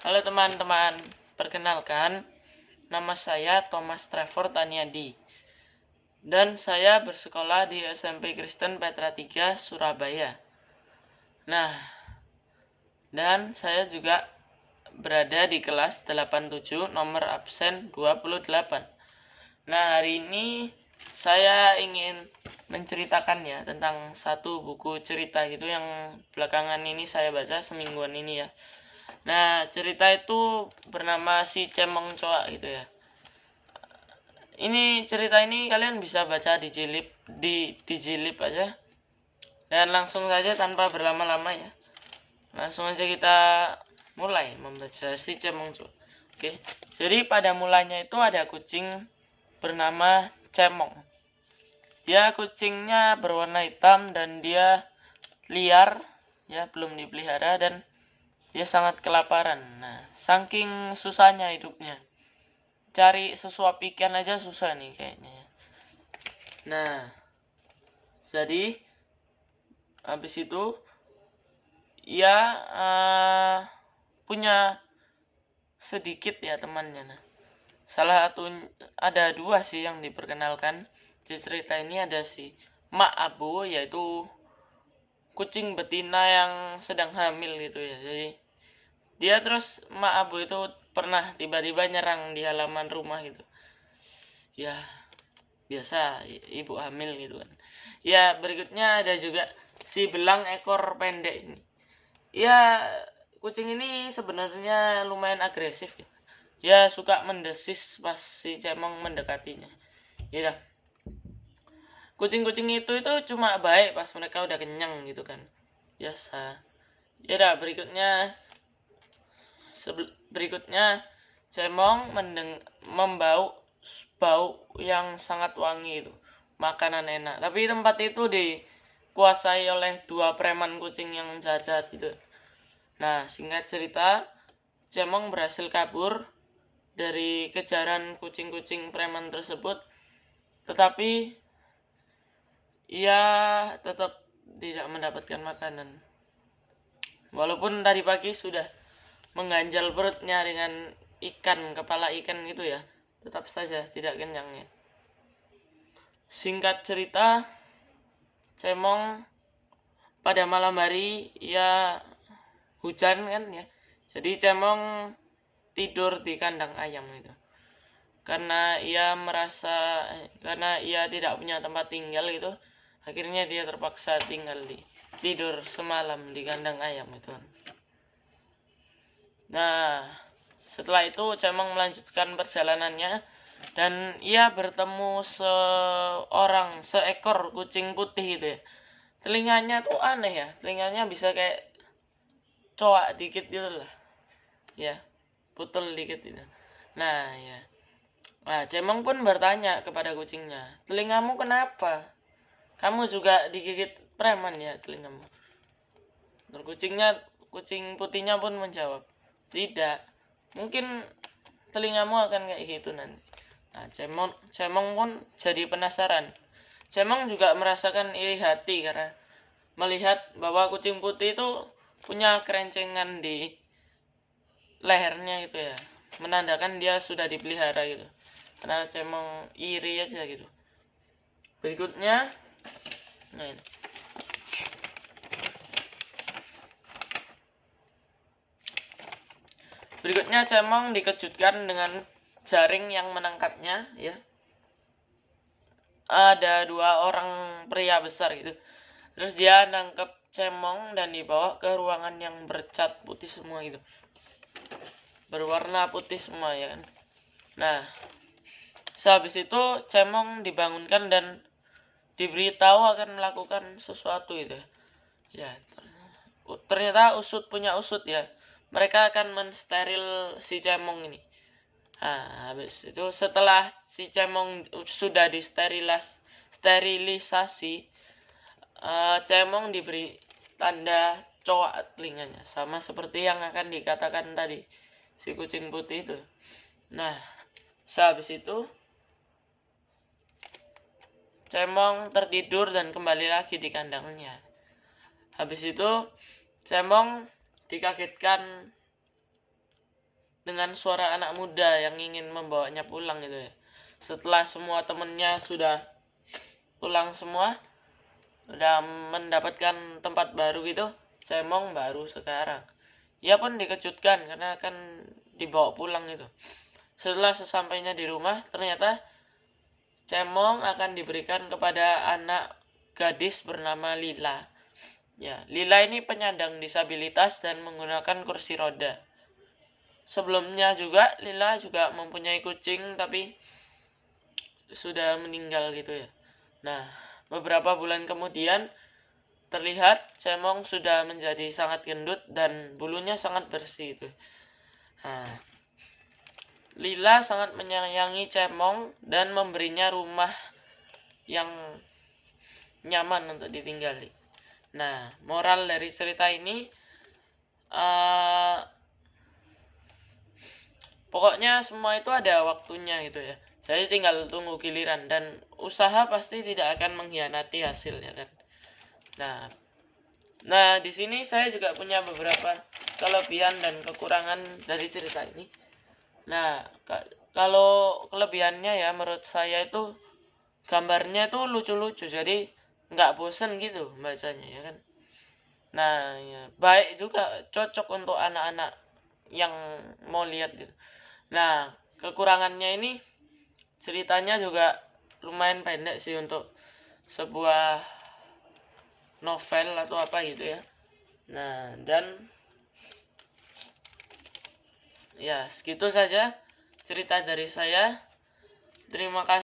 Halo teman-teman, perkenalkan, nama saya Thomas Trevor Taniadi dan saya bersekolah di SMP Kristen Petra 3 Surabaya. Nah, dan saya juga berada di kelas 87 nomor absen 28. Nah, hari ini saya ingin menceritakan ya tentang satu buku cerita gitu yang belakangan ini saya baca semingguan ini ya. Nah, cerita itu bernama Si Cemong Coak gitu ya. Ini cerita ini kalian bisa baca di Jilib aja. Dan langsung saja tanpa berlama-lama ya. Langsung aja kita mulai membaca Si Cemong Coak. Oke. Jadi pada mulanya itu ada kucing bernama Cemong. Dia kucingnya berwarna hitam dan dia liar ya, belum dipelihara dan dia sangat kelaparan. Nah, saking susahnya hidupnya, cari sesuap ikan aja susah nih kayaknya. Nah, jadi habis itu ia punya sedikit ya temannya. Nah, salah satu ada dua sih yang diperkenalkan di cerita ini. Ada si Mak Abu, yaitu kucing betina yang sedang hamil gitu ya. Jadi dia terus Mak Abu itu pernah tiba-tiba nyerang di halaman rumah gitu ya, biasa ibu hamil gitu kan ya. Berikutnya ada juga si belang ekor pendek ini ya. Kucing ini sebenarnya lumayan agresif ya, ya suka mendesis pas si Cemong mendekatinya ya. Dah, kucing-kucing itu cuma baik pas mereka udah kenyang gitu kan, biasa ya. Dah, berikutnya Cemong membau bau yang sangat wangi itu, makanan enak. Tapi tempat itu dikuasai oleh dua preman kucing yang jahat itu. Nah, singkat cerita, Cemong berhasil kabur dari kejaran kucing-kucing preman tersebut, tetapi ia tetap tidak mendapatkan makanan. Walaupun tadi pagi sudah mengganjal perutnya dengan kepala ikan gitu ya, tetap saja tidak kenyangnya. Singkat cerita, Cemong pada malam hari ya hujan kan ya. Jadi Cemong tidur di kandang ayam gitu. Karena ia tidak punya tempat tinggal gitu, akhirnya dia terpaksa tidur semalam di kandang ayam itu. Nah, setelah itu Cemong melanjutkan perjalanannya dan ia bertemu seekor kucing putih gitu ya. Telinganya tuh aneh ya, telinganya bisa kayak coak dikit gitu lah ya, putul dikit gitu. Nah ya, Cemong pun bertanya kepada kucingnya, telingamu kenapa? Kamu juga digigit preman ya telingamu? Dan kucing putihnya pun menjawab, tidak, mungkin telingamu akan kayak gitu nanti. Nah, Cemong pun jadi penasaran. Cemong juga merasakan iri hati karena melihat bahwa kucing putih itu punya kerencengan di lehernya gitu ya, menandakan dia sudah dipelihara gitu. Karena Cemong iri aja gitu. Berikutnya, nah ini. Berikutnya Cemong dikejutkan dengan jaring yang menangkapnya ya. Ada dua orang pria besar gitu. Terus dia nangkep Cemong dan dibawa ke ruangan yang bercat putih semua gitu. Berwarna putih semua ya kan. Nah, sehabis itu Cemong dibangunkan dan diberitahu akan melakukan sesuatu gitu ya. Ternyata usut punya usut ya. Mereka akan mensteril si Cemong ini. Nah, habis itu setelah si Cemong sudah sterilisasi, Cemong diberi tanda coak telinganya, sama seperti yang akan dikatakan tadi si kucing putih itu. Nah, sehabis itu Cemong tertidur dan kembali lagi di kandangnya. Habis itu Cemong dikagetkan dengan suara anak muda yang ingin membawanya pulang gitu ya. Setelah semua temennya sudah pulang semua, sudah mendapatkan tempat baru gitu, Cemong baru sekarang. Ia pun dikejutkan karena akan dibawa pulang gitu. Setelah sesampainya di rumah, ternyata Cemong akan diberikan kepada anak gadis bernama Lila. Ya, Lila ini penyandang disabilitas dan menggunakan kursi roda. Sebelumnya juga Lila juga mempunyai kucing tapi sudah meninggal gitu ya. Nah, beberapa bulan kemudian terlihat Cemong sudah menjadi sangat gendut dan bulunya sangat bersih itu. Nah, Lila sangat menyayangi Cemong dan memberinya rumah yang nyaman untuk ditinggali. Nah, moral dari cerita ini pokoknya semua itu ada waktunya gitu ya. Jadi tinggal tunggu giliran dan usaha pasti tidak akan mengkhianati hasilnya kan. Nah, di sini saya juga punya beberapa kelebihan dan kekurangan dari cerita ini. Nah, kalau kelebihannya ya menurut saya itu gambarnya itu lucu-lucu, jadi nggak bosen gitu bacanya ya kan. Nah, ya, baik juga, cocok untuk anak-anak yang mau lihat gitu. Nah, kekurangannya ini ceritanya juga lumayan pendek sih untuk sebuah novel atau apa gitu ya. Nah, dan ya segitu saja cerita dari saya. Terima kasih.